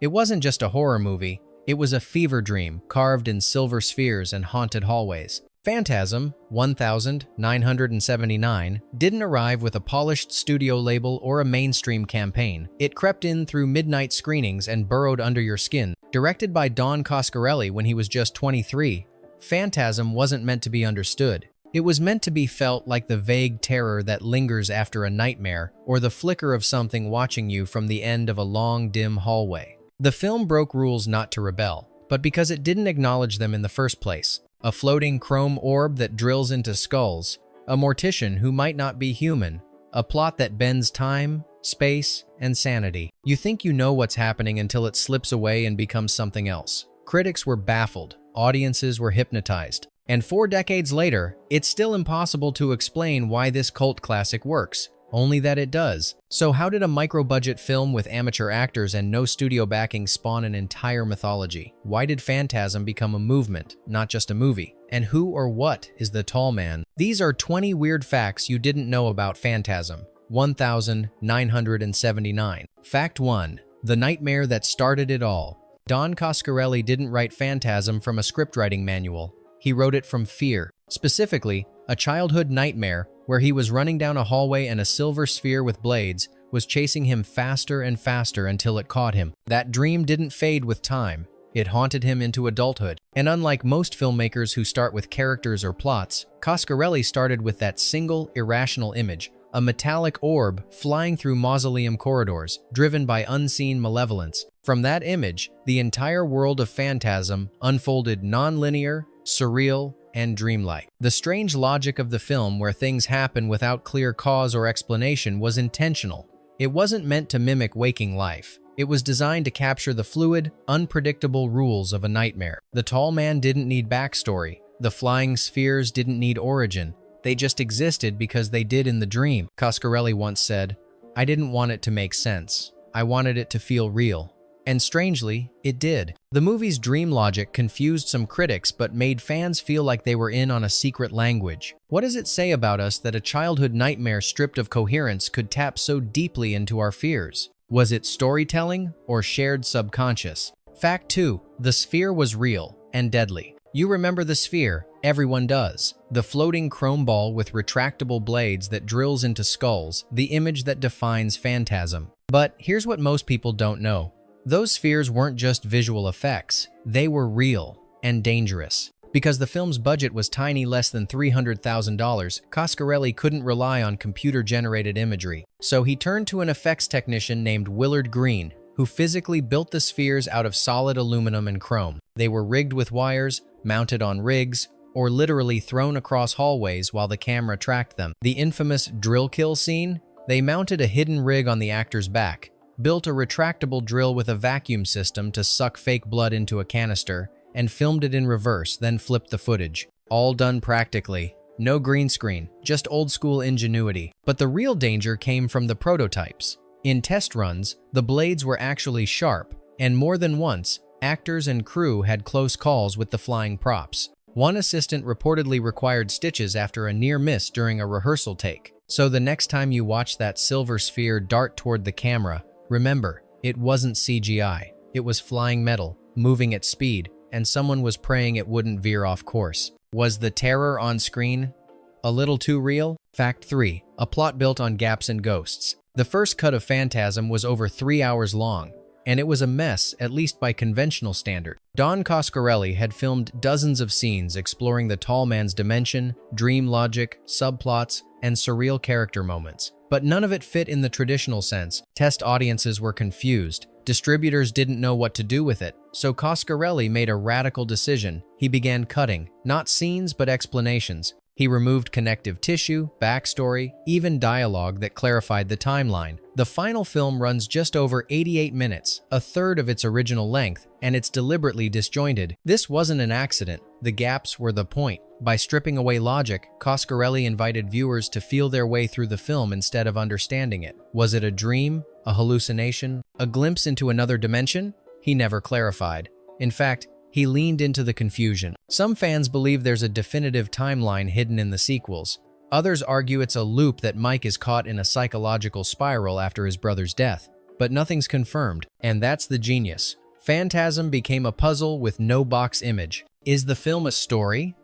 It wasn't just a horror movie, it was a fever dream carved in silver spheres and haunted hallways. Phantasm 1979 didn't arrive with a polished studio label or a mainstream campaign. It crept in through midnight screenings and burrowed under your skin. Directed by Don Coscarelli when he was just 23, Phantasm wasn't meant to be understood. It was meant to be felt like the vague terror that lingers after a nightmare or the flicker of something watching you from the end of a long, dim hallway. The film broke rules not to rebel, but because it didn't acknowledge them in the first place. A floating chrome orb that drills into skulls, a mortician who might not be human, a plot that bends time, space, and sanity. You think you know what's happening until it slips away and becomes something else. Critics were baffled, audiences were hypnotized, and 4 decades later, it's still impossible to explain why this cult classic works. Only that it does. So how did a micro-budget film with amateur actors and no studio backing spawn an entire mythology? Why did Phantasm become a movement, not just a movie? And who or what is the Tall Man? These are 20 weird facts you didn't know about Phantasm 1979. Fact 1. The nightmare that started it all. Don Coscarelli didn't write Phantasm from a scriptwriting manual. He wrote it from fear. Specifically, a childhood nightmare where he was running down a hallway and a silver sphere with blades was chasing him faster and faster until it caught him. That dream didn't fade with time. It haunted him into adulthood. And unlike most filmmakers who start with characters or plots, Coscarelli started with that single, irrational image, a metallic orb flying through mausoleum corridors, driven by unseen malevolence. From that image, the entire world of Phantasm unfolded non-linear, surreal, and dreamlike. The strange logic of the film where things happen without clear cause or explanation was intentional. It wasn't meant to mimic waking life. It was designed to capture the fluid, unpredictable rules of a nightmare. The Tall Man didn't need backstory. The flying spheres didn't need origin. They just existed because they did in the dream. Coscarelli once said, "I didn't want it to make sense. I wanted it to feel real." And strangely, it did. The movie's dream logic confused some critics but made fans feel like they were in on a secret language. What does it say about us that a childhood nightmare stripped of coherence could tap so deeply into our fears? Was it storytelling or shared subconscious? Fact 2. The sphere was real and deadly. You remember the sphere, everyone does. The floating chrome ball with retractable blades that drills into skulls, the image that defines Phantasm. But here's what most people don't know. Those spheres weren't just visual effects, they were real and dangerous. Because the film's budget was tiny, less than $300,000, Coscarelli couldn't rely on computer-generated imagery. So he turned to an effects technician named Willard Green, who physically built the spheres out of solid aluminum and chrome. They were rigged with wires, mounted on rigs, or literally thrown across hallways while the camera tracked them. The infamous drill kill scene? They mounted a hidden rig on the actor's back, built a retractable drill with a vacuum system to suck fake blood into a canister, and filmed it in reverse, then flipped the footage. All done practically. No green screen, just old-school ingenuity. But the real danger came from the prototypes. In test runs, the blades were actually sharp, and more than once, actors and crew had close calls with the flying props. One assistant reportedly required stitches after a near miss during a rehearsal take. So the next time you watch that silver sphere dart toward the camera, remember, it wasn't CGI. It was flying metal, moving at speed, and someone was praying it wouldn't veer off course. Was the terror on screen a little too real? Fact 3. A plot built on gaps and ghosts. The first cut of Phantasm was over 3 hours long, and it was a mess, at least by conventional standard. Don Coscarelli had filmed dozens of scenes exploring the Tall Man's dimension, dream logic, subplots, and surreal character moments. But none of it fit in the traditional sense. Test audiences were confused. Distributors didn't know what to do with it. So Coscarelli made a radical decision. He began cutting, not scenes but explanations. He removed connective tissue, backstory, even dialogue that clarified the timeline. The final film runs just over 88 minutes, a third of its original length, and it's deliberately disjointed. This wasn't an accident. The gaps were the point. By stripping away logic, Coscarelli invited viewers to feel their way through the film instead of understanding it. Was it a dream, a hallucination, a glimpse into another dimension? He never clarified. In fact, he leaned into the confusion. Some fans believe there's a definitive timeline hidden in the sequels. Others argue it's a loop that Mike is caught in a psychological spiral after his brother's death. but nothing's confirmed, and that's the genius. Phantasm became a puzzle with no box image. Is the film a story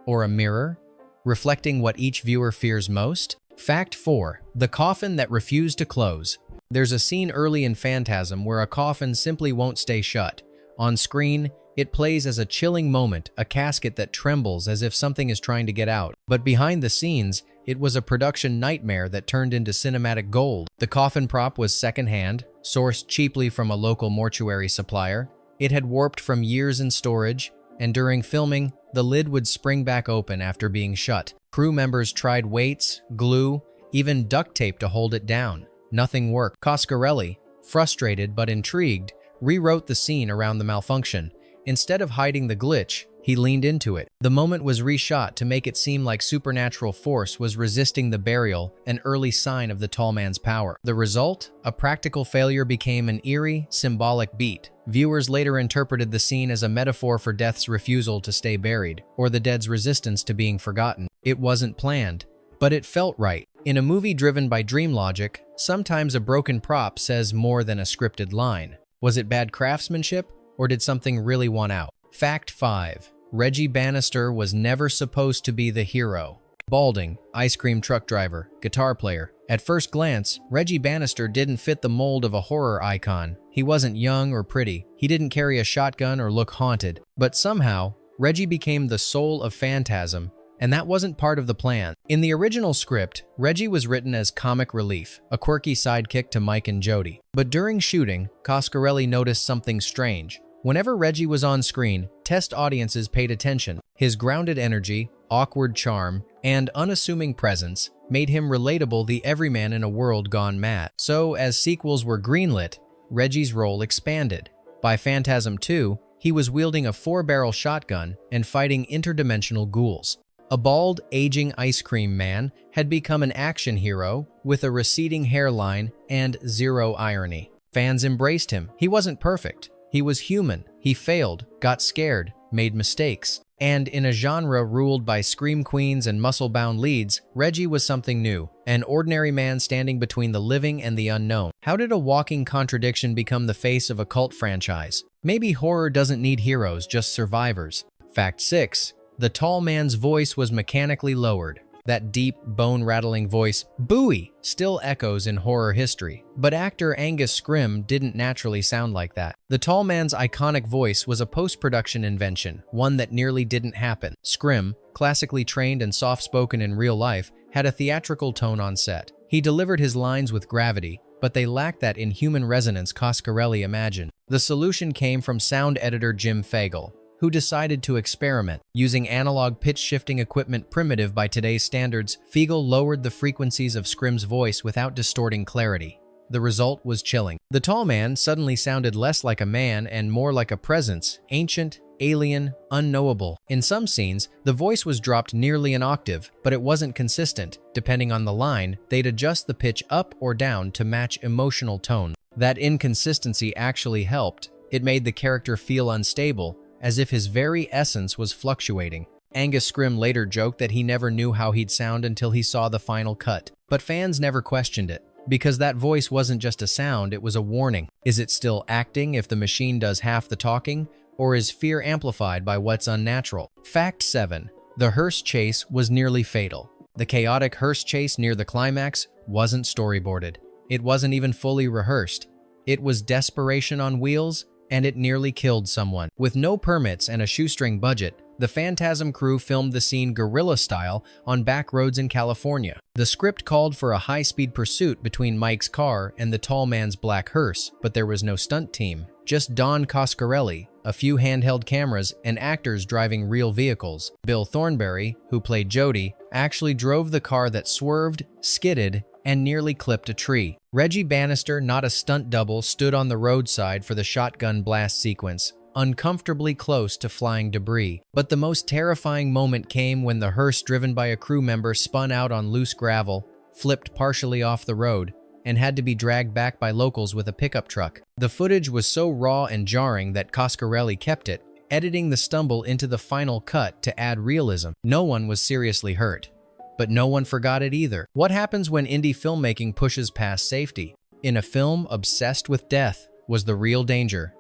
or a mirror, reflecting what each viewer fears most? Fact 4. The coffin that refused to close. There's a scene early in Phantasm where a coffin simply won't stay shut. On screen, it plays as a chilling moment, a casket that trembles as if something is trying to get out. But behind the scenes, it was a production nightmare that turned into cinematic gold. The coffin prop was secondhand, sourced cheaply from a local mortuary supplier. It had warped from years in storage, and during filming, the lid would spring back open after being shut. Crew members tried weights, glue, even duct tape to hold it down. Nothing worked. Coscarelli, frustrated but intrigued, rewrote the scene around the malfunction. Instead of hiding the glitch, he leaned into it. The moment was reshot to make it seem like supernatural force was resisting the burial, an early sign of the tall man's power. The result? A practical failure became an eerie, symbolic beat. Viewers later interpreted the scene as a metaphor for death's refusal to stay buried, or the dead's resistance to being forgotten. It wasn't planned, but it felt right. In a movie driven by dream logic, sometimes a broken prop says more than a scripted line. Was it bad craftsmanship, or did something really want out? Fact 5. Reggie Bannister was never supposed to be the hero. Balding, ice cream truck driver, guitar player. At first glance, Reggie Bannister didn't fit the mold of a horror icon. He wasn't young or pretty. He didn't carry a shotgun or look haunted. But somehow, Reggie became the soul of Phantasm, and that wasn't part of the plan. In the original script, Reggie was written as comic relief, a quirky sidekick to Mike and Jody. But during shooting, Coscarelli noticed something strange. Whenever Reggie was on screen, test audiences paid attention. His grounded energy, awkward charm, and unassuming presence made him relatable, the everyman in a world gone mad. So, as sequels were greenlit, Reggie's role expanded. By Phantasm 2, he was wielding a 4-barrel shotgun and fighting interdimensional ghouls. A bald, aging ice cream man had become an action hero with a receding hairline and zero irony. Fans embraced him. He wasn't perfect. He was human. He failed, got scared, made mistakes. And in a genre ruled by scream queens and muscle-bound leads, Reggie was something new, an ordinary man standing between the living and the unknown. How did a walking contradiction become the face of a cult franchise? Maybe horror doesn't need heroes, just survivors. Fact 6. The tall man's voice was mechanically lowered. That deep, bone-rattling voice, "Booey," still echoes in horror history. But actor Angus Scrimm didn't naturally sound like that. The tall man's iconic voice was a post-production invention, one that nearly didn't happen. Scrimm, classically trained and soft-spoken in real life, had a theatrical tone on set. He delivered his lines with gravity, but they lacked that inhuman resonance Coscarelli imagined. The solution came from sound editor Jim Fagel, who decided to experiment. Using analog pitch-shifting equipment primitive by today's standards, Fagel lowered the frequencies of Scrimm's voice without distorting clarity. The result was chilling. The tall man suddenly sounded less like a man and more like a presence, ancient, alien, unknowable. In some scenes, the voice was dropped nearly an octave, but it wasn't consistent. Depending on the line, they'd adjust the pitch up or down to match emotional tone. That inconsistency actually helped. It made the character feel unstable, as if his very essence was fluctuating. Angus Scrimm later joked that he never knew how he'd sound until he saw the final cut. But fans never questioned it, because that voice wasn't just a sound, it was a warning. Is it still acting if the machine does half the talking, or is fear amplified by what's unnatural? Fact 7. The hearse chase was nearly fatal. The chaotic hearse chase near the climax wasn't storyboarded. It wasn't even fully rehearsed. It was desperation on wheels, and it nearly killed someone. With no permits and a shoestring budget, the Phantasm crew filmed the scene guerrilla style on back roads in California. The script called for a high-speed pursuit between Mike's car and the tall man's black hearse, but there was no stunt team. Just Don Coscarelli, a few handheld cameras, and actors driving real vehicles. Bill Thornberry, who played Jody, actually drove the car that swerved, skidded, and nearly clipped a tree. Reggie Bannister, not a stunt double, stood on the roadside for the shotgun blast sequence, uncomfortably close to flying debris. But the most terrifying moment came when the hearse driven by a crew member spun out on loose gravel, flipped partially off the road, and had to be dragged back by locals with a pickup truck. The footage was so raw and jarring that Coscarelli kept it, editing the stumble into the final cut to add realism. No one was seriously hurt, but no one forgot it either. What happens when indie filmmaking pushes past safety? in a film obsessed with death was the real danger.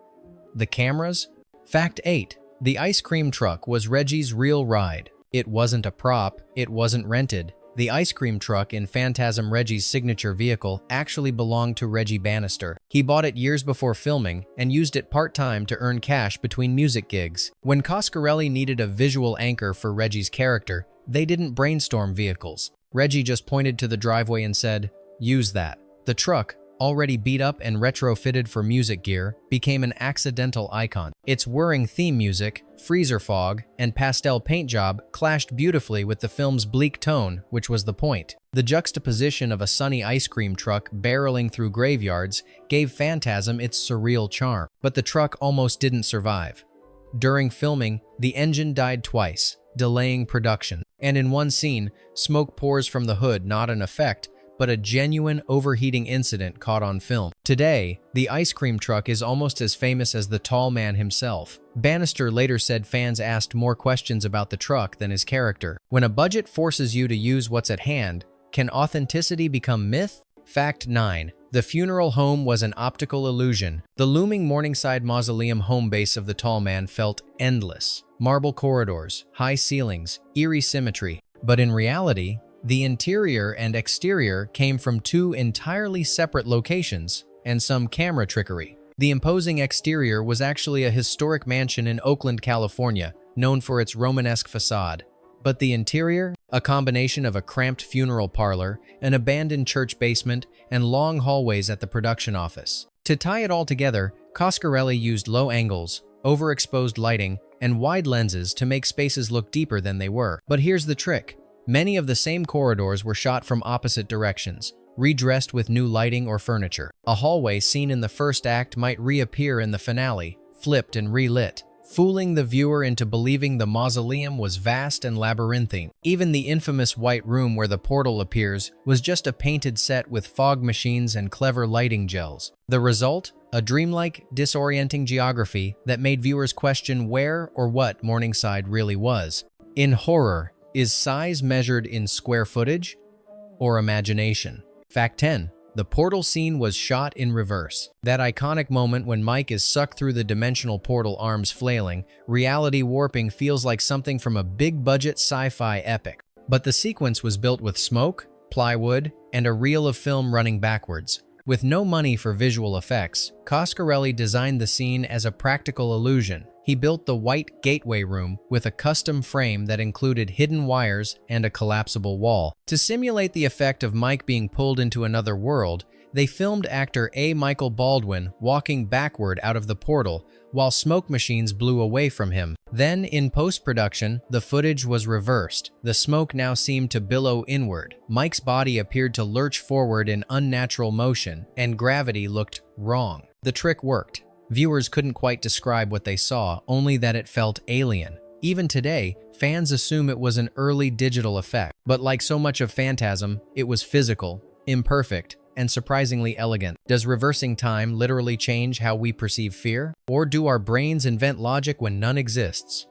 The cameras? Fact 8. The ice cream truck was Reggie's real ride. It wasn't a prop, it wasn't rented. The ice cream truck in Phantasm, Reggie's signature vehicle, actually belonged to Reggie Bannister. He bought it years before filming and used it part-time to earn cash between music gigs. When Coscarelli needed a visual anchor for Reggie's character, they didn't brainstorm vehicles. Reggie just pointed to the driveway and said, "Use that." The truck, already beat up and retrofitted for music gear, became an accidental icon. Its whirring theme music, freezer fog, and pastel paint job clashed beautifully with the film's bleak tone, which was the point. The juxtaposition of a sunny ice cream truck barreling through graveyards gave Phantasm its surreal charm. But the truck almost didn't survive. During filming, the engine died twice, delaying production. And in one scene, smoke pours from the hood, not an effect, but a genuine overheating incident caught on film. Today, the ice cream truck is almost as famous as the tall man himself. Bannister later said fans asked more questions about the truck than his character. When a budget forces you to use what's at hand, can authenticity become myth? Fact 9. The funeral home was an optical illusion. The looming Morningside Mausoleum home base of the tall man felt endless. Marble corridors, high ceilings, eerie symmetry. But in reality, the interior and exterior came from two entirely separate locations and some camera trickery. The imposing exterior was actually a historic mansion in Oakland, California, known for its Romanesque facade. But the interior? A combination of a cramped funeral parlor, an abandoned church basement, and long hallways at the production office. To tie it all together, Coscarelli used low angles, overexposed lighting, and wide lenses to make spaces look deeper than they were. But here's the trick. Many of the same corridors were shot from opposite directions, redressed with new lighting or furniture. A hallway seen in the first act might reappear in the finale, flipped and relit, fooling the viewer into believing the mausoleum was vast and labyrinthine. Even the infamous white room where the portal appears was just a painted set with fog machines and clever lighting gels. The result? A dreamlike, disorienting geography that made viewers question where or what Morningside really was. In horror, is size measured in square footage or imagination? Fact 10. The portal scene was shot in reverse. That iconic moment when Mike is sucked through the dimensional portal, arms flailing, reality warping, feels like something from a big-budget sci-fi epic. But the sequence was built with smoke, plywood, and a reel of film running backwards. With no money for visual effects, Coscarelli designed the scene as a practical illusion. He built the white gateway room with a custom frame that included hidden wires and a collapsible wall. To simulate the effect of Mike being pulled into another world, they filmed actor A. Michael Baldwin walking backward out of the portal while smoke machines blew away from him. Then, in post-production, the footage was reversed. The smoke now seemed to billow inward. Mike's body appeared to lurch forward in unnatural motion, and gravity looked wrong. The trick worked. Viewers couldn't quite describe what they saw, only that it felt alien. Even today, fans assume it was an early digital effect. But like so much of Phantasm, it was physical, imperfect, and surprisingly elegant. Does reversing time literally change how we perceive fear? Or do our brains invent logic when none exists?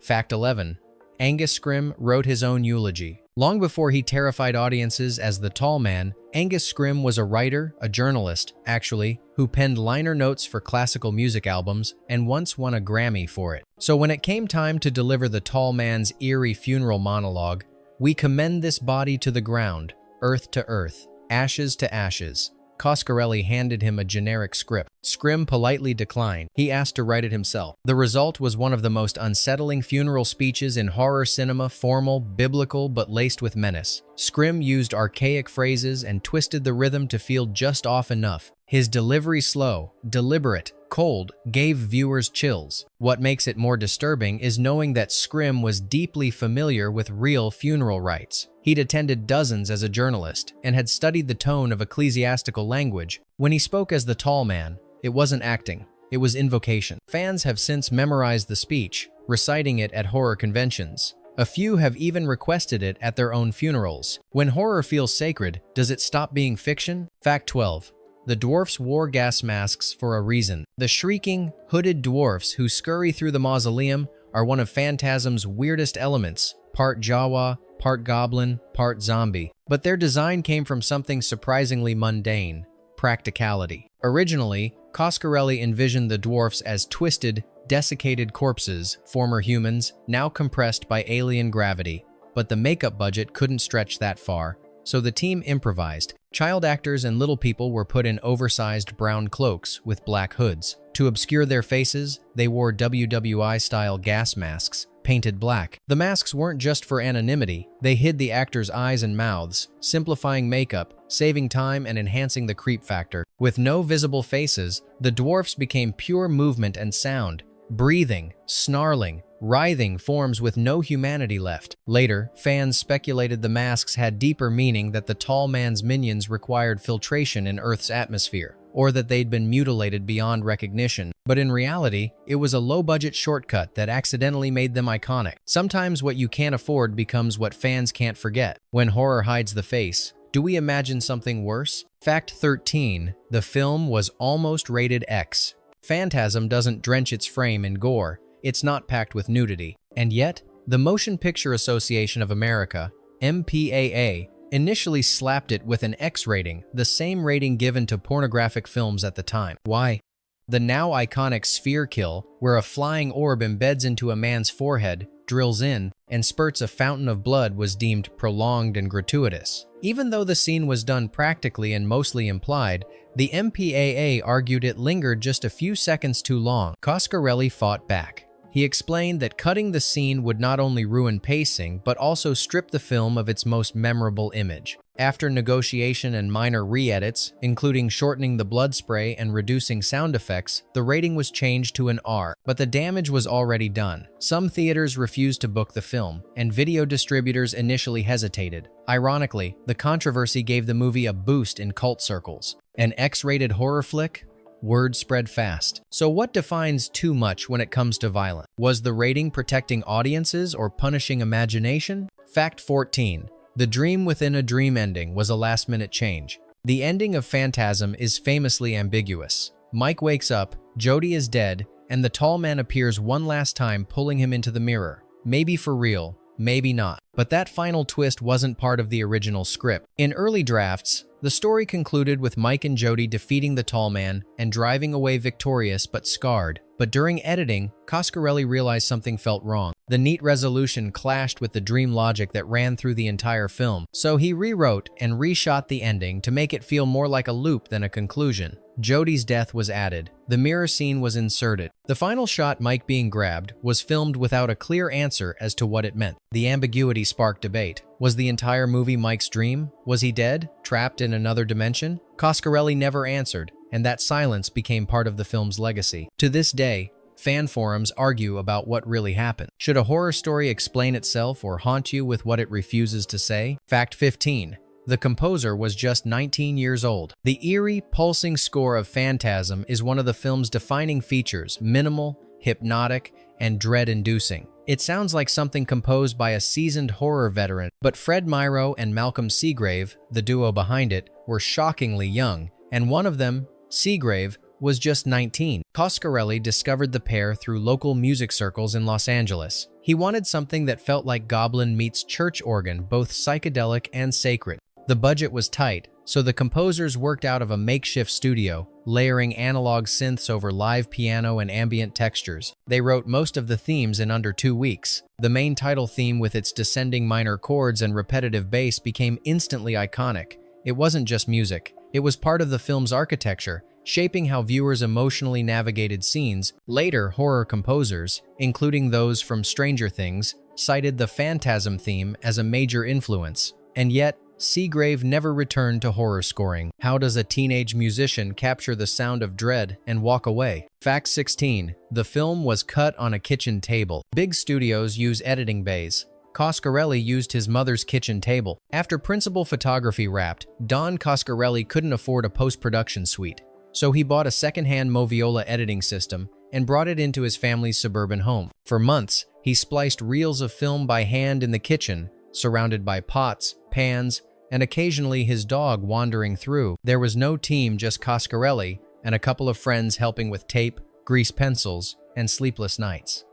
Fact 11. Angus Scrimm wrote his own eulogy. Long before he terrified audiences as the tall man, Angus Scrimm was a writer, a journalist, actually, who penned liner notes for classical music albums and once won a Grammy for it. So when it came time to deliver the tall man's eerie funeral monologue, "We commend this body to the ground, earth to earth, ashes to ashes." Coscarelli handed him a generic script. Scrimm politely declined. He asked to write it himself. The result was one of the most unsettling funeral speeches in horror cinema, formal, biblical, but laced with menace. Scrimm used archaic phrases and twisted the rhythm to feel just off enough. His delivery, slow, deliberate, cold, gave viewers chills. What makes it more disturbing is knowing that Scrimm was deeply familiar with real funeral rites. He'd attended dozens as a journalist and had studied the tone of ecclesiastical language. When he spoke as the tall man, it wasn't acting, it was invocation. Fans have since memorized the speech, reciting it at horror conventions. A few have even requested it at their own funerals. When horror feels sacred, does it stop being fiction? Fact 12. The dwarfs wore gas masks for a reason. The shrieking, hooded dwarfs who scurry through the mausoleum are one of Phantasm's weirdest elements, part Jawa, part goblin, part zombie. But their design came from something surprisingly mundane: practicality. Originally, Coscarelli envisioned the dwarfs as twisted, desiccated corpses, former humans, now compressed by alien gravity. But the makeup budget couldn't stretch that far, so the team improvised. Child actors and little people were put in oversized brown cloaks with black hoods. To obscure their faces, they wore WWI-style gas masks, painted black. The masks weren't just for anonymity, they hid the actors' eyes and mouths, simplifying makeup, saving time and enhancing the creep factor. With no visible faces, the dwarfs became pure movement and sound, breathing, snarling, writhing forms with no humanity left. Later, fans speculated the masks had deeper meaning, that the tall man's minions required filtration in Earth's atmosphere, or that they'd been mutilated beyond recognition. But in reality, it was a low-budget shortcut that accidentally made them iconic. Sometimes what you can't afford becomes what fans can't forget. When horror hides the face, do we imagine something worse? Fact 13. The film was almost rated X. Phantasm doesn't drench its frame in gore. It's not packed with nudity. And yet, the Motion Picture Association of America, MPAA, initially slapped it with an X rating, the same rating given to pornographic films at the time. Why? The now iconic sphere kill, where a flying orb embeds into a man's forehead, drills in, and spurts a fountain of blood, was deemed prolonged and gratuitous. Even though the scene was done practically and mostly implied, the MPAA argued it lingered just a few seconds too long. Coscarelli fought back. He explained that cutting the scene would not only ruin pacing, but also strip the film of its most memorable image. After negotiation and minor re-edits, including shortening the blood spray and reducing sound effects, the rating was changed to an R. But the damage was already done. Some theaters refused to book the film, and video distributors initially hesitated. Ironically, the controversy gave the movie a boost in cult circles. An X-rated horror flick? Word spread fast. So what defines too much when it comes to violence? Was the rating protecting audiences or punishing imagination? Fact 14. The dream within a dream ending was a last-minute change. The ending of Phantasm is famously ambiguous. Mike wakes up, Jody is dead, and the tall man appears one last time, pulling him into the mirror. Maybe for real, maybe not. But that final twist wasn't part of the original script. In early drafts, the story concluded with Mike and Jody defeating the tall man and driving away victorious but scarred. But during editing, Coscarelli realized something felt wrong. The neat resolution clashed with the dream logic that ran through the entire film. So he rewrote and reshot the ending to make it feel more like a loop than a conclusion. Jody's death was added. The mirror scene was inserted. The final shot, Mike being grabbed, was filmed without a clear answer as to what it meant. The ambiguity sparked debate. Was the entire movie Mike's dream? Was he dead, trapped in another dimension? Coscarelli never answered, and that silence became part of the film's legacy. To this day, fan forums argue about what really happened. Should a horror story explain itself or haunt you with what it refuses to say? Fact 15. The composer was just 19 years old. The eerie, pulsing score of Phantasm is one of the film's defining features: minimal, hypnotic, and dread-inducing. It sounds like something composed by a seasoned horror veteran, but Fred Myrow and Malcolm Seagrave, the duo behind it, were shockingly young, and one of them, Seagrave, was just 19. Coscarelli discovered the pair through local music circles in Los Angeles. He wanted something that felt like Goblin meets church organ, both psychedelic and sacred. The budget was tight, so the composers worked out of a makeshift studio, layering analog synths over live piano and ambient textures. They wrote most of the themes in under 2 weeks. The main title theme, with its descending minor chords and repetitive bass, became instantly iconic. It wasn't just music. It was part of the film's architecture, shaping how viewers emotionally navigated scenes. Later, horror composers, including those from Stranger Things, cited the Phantasm theme as a major influence. And yet, Seagrave never returned to horror scoring. How does a teenage musician capture the sound of dread and walk away? Fact 16. The film was cut on a kitchen table. Big studios use editing bays. Coscarelli used his mother's kitchen table. After principal photography wrapped, Don Coscarelli couldn't afford a post-production suite, so he bought a second-hand Moviola editing system and brought it into his family's suburban home. For months, he spliced reels of film by hand in the kitchen, surrounded by pots, pans, and occasionally his dog wandering through. There was no team, just Coscarelli and a couple of friends helping with tape, grease pencils, and sleepless nights.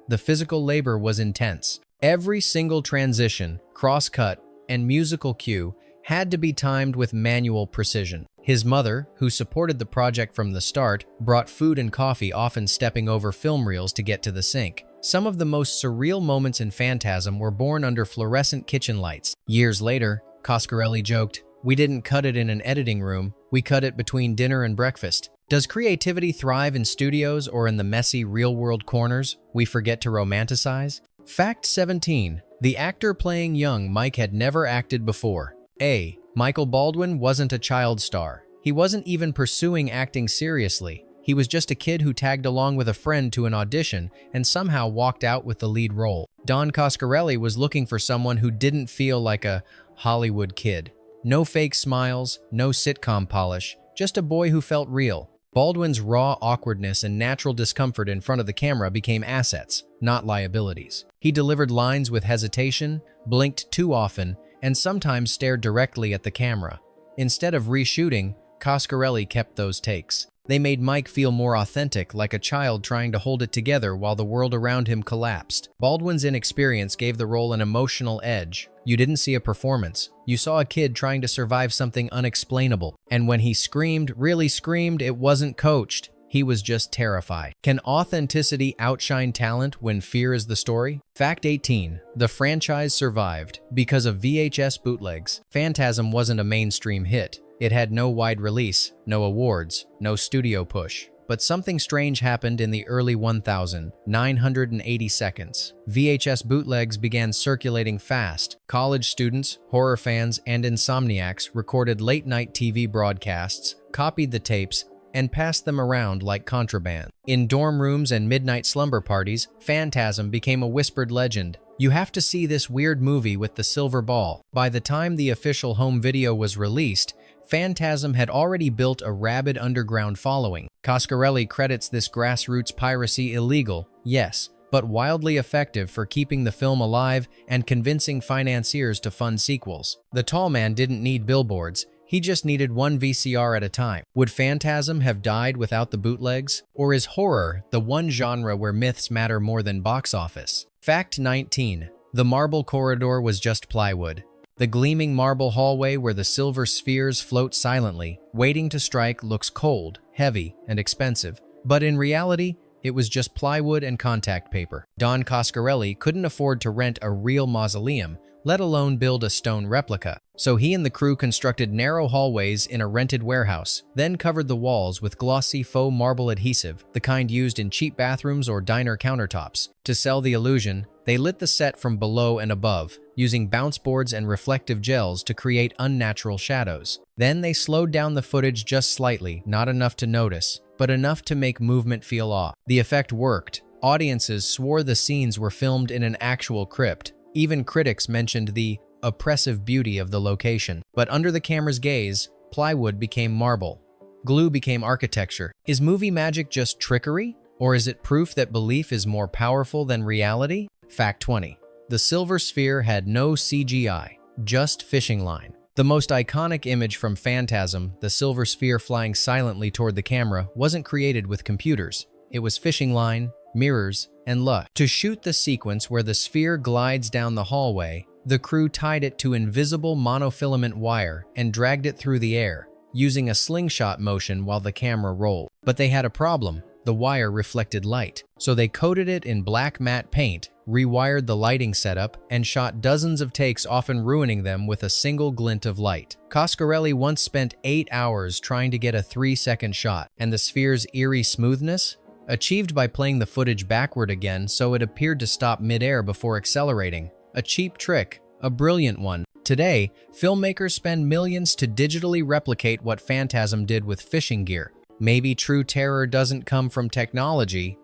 The physical labor was intense. Every single transition, cross-cut, and musical cue had to be timed with manual precision. His mother, who supported the project from the start, brought food and coffee, often stepping over film reels to get to the sink. Some of the most surreal moments in Phantasm were born under fluorescent kitchen lights. Years later, Coscarelli joked, "We didn't cut it in an editing room, we cut it between dinner and breakfast." Does creativity thrive in studios or in the messy, real-world corners we forget to romanticize? Fact 17. The actor playing young Mike had never acted before. A. Michael Baldwin wasn't a child star. He wasn't even pursuing acting seriously. He was just a kid who tagged along with a friend to an audition and somehow walked out with the lead role. Don Coscarelli was looking for someone who didn't feel like a Hollywood kid. No fake smiles, no sitcom polish, just a boy who felt real. Baldwin's raw awkwardness and natural discomfort in front of the camera became assets, not liabilities. He delivered lines with hesitation, blinked too often, and sometimes stared directly at the camera. Instead of reshooting, Coscarelli kept those takes. They made Mike feel more authentic, like a child trying to hold it together while the world around him collapsed. Baldwin's inexperience gave the role an emotional edge. You didn't see a performance. You saw a kid trying to survive something unexplainable. And when he screamed, really screamed, it wasn't coached. He was just terrified. Can authenticity outshine talent when fear is the story? Fact 18. The franchise survived because of VHS bootlegs. Phantasm wasn't a mainstream hit. It had no wide release, no awards, no studio push. But something strange happened in the early 1980 seconds. VHS bootlegs began circulating fast. College students, horror fans, and insomniacs recorded late-night TV broadcasts, copied the tapes, and passed them around like contraband. In dorm rooms and midnight slumber parties, Phantasm became a whispered legend. You have to see this weird movie with the silver ball. By the time the official home video was released, Phantasm had already built a rabid underground following. Coscarelli credits this grassroots piracy illegal, yes, but wildly effective for keeping the film alive and convincing financiers to fund sequels. The tall man didn't need billboards. He just needed one VCR at a time. Would Phantasm have died without the bootlegs? Or is horror the one genre where myths matter more than box office? Fact 19. The marble corridor was just plywood. The gleaming marble hallway where the silver spheres float silently, waiting to strike, looks cold, heavy, and expensive. But in reality, it was just plywood and contact paper. Don Coscarelli couldn't afford to rent a real mausoleum, let alone build a stone replica. So he and the crew constructed narrow hallways in a rented warehouse, then covered the walls with glossy faux marble adhesive, the kind used in cheap bathrooms or diner countertops. To sell the illusion, they lit the set from below and above, using bounce boards and reflective gels to create unnatural shadows. Then they slowed down the footage just slightly, not enough to notice, but enough to make movement feel off. The effect worked. Audiences swore the scenes were filmed in an actual crypt. Even critics mentioned the oppressive beauty of the location. But under the camera's gaze, plywood became marble. Glue became architecture. Is movie magic just trickery? Or is it proof that belief is more powerful than reality? Fact 20. The silver sphere had no CGI, just fishing line. The most iconic image from Phantasm, the silver sphere flying silently toward the camera, wasn't created with computers. It was fishing line, mirrors, and luck. To shoot the sequence where the sphere glides down the hallway, the crew tied it to invisible monofilament wire and dragged it through the air, using a slingshot motion while the camera rolled. But they had a problem. The wire reflected light. So they coated it in black matte paint, rewired the lighting setup, and shot dozens of takes, often ruining them with a single glint of light. Coscarelli once spent 8 hours trying to get a 3-second shot, and the sphere's eerie smoothness? Achieved by playing the footage backward again so it appeared to stop mid-air before accelerating. A cheap trick, a brilliant one. Today, filmmakers spend millions to digitally replicate what Phantasm did with fishing gear. Maybe true terror doesn't come from technology,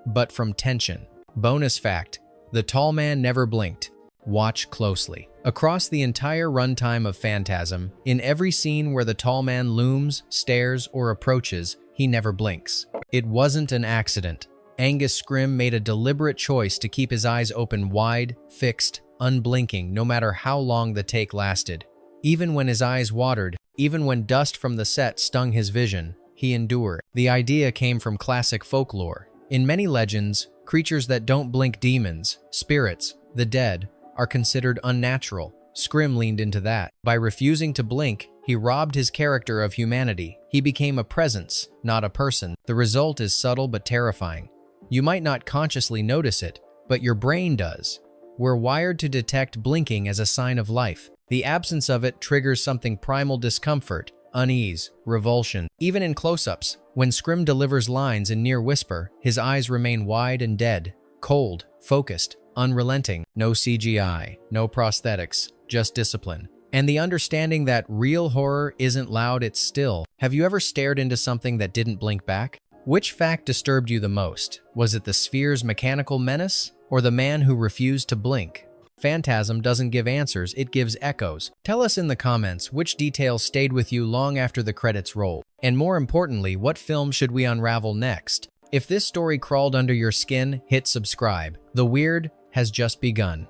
but from tension. Bonus fact, the tall man never blinked. Watch closely. Across the entire runtime of Phantasm, in every scene where the tall man looms, stares, or approaches, he never blinks. It wasn't an accident. Angus Scrimm made a deliberate choice to keep his eyes open wide, fixed, unblinking, no matter how long the take lasted. Even when his eyes watered, even when dust from the set stung his vision, he endured. The idea came from classic folklore. In many legends, creatures that don't blink, demons, spirits, the dead, are considered unnatural. Scrimm leaned into that. By refusing to blink, He robbed his character of humanity. He became a presence, not a person. The result is subtle but terrifying. You might not consciously notice it, but your brain does. We're wired to detect blinking as a sign of life. The absence of it triggers something primal: discomfort, unease, revulsion. Even in close-ups, when Scrimm delivers lines in near whisper, his eyes remain wide and dead, cold, focused, unrelenting. No CGI, no prosthetics, just discipline. And the understanding that real horror isn't loud, it's still. Have you ever stared into something that didn't blink back? Which fact disturbed you the most? Was it the sphere's mechanical menace, or the man who refused to blink? Phantasm doesn't give answers, it gives echoes. Tell us in the comments which details stayed with you long after the credits rolled. And more importantly, what film should we unravel next? If this story crawled under your skin, hit subscribe. The weird has just begun.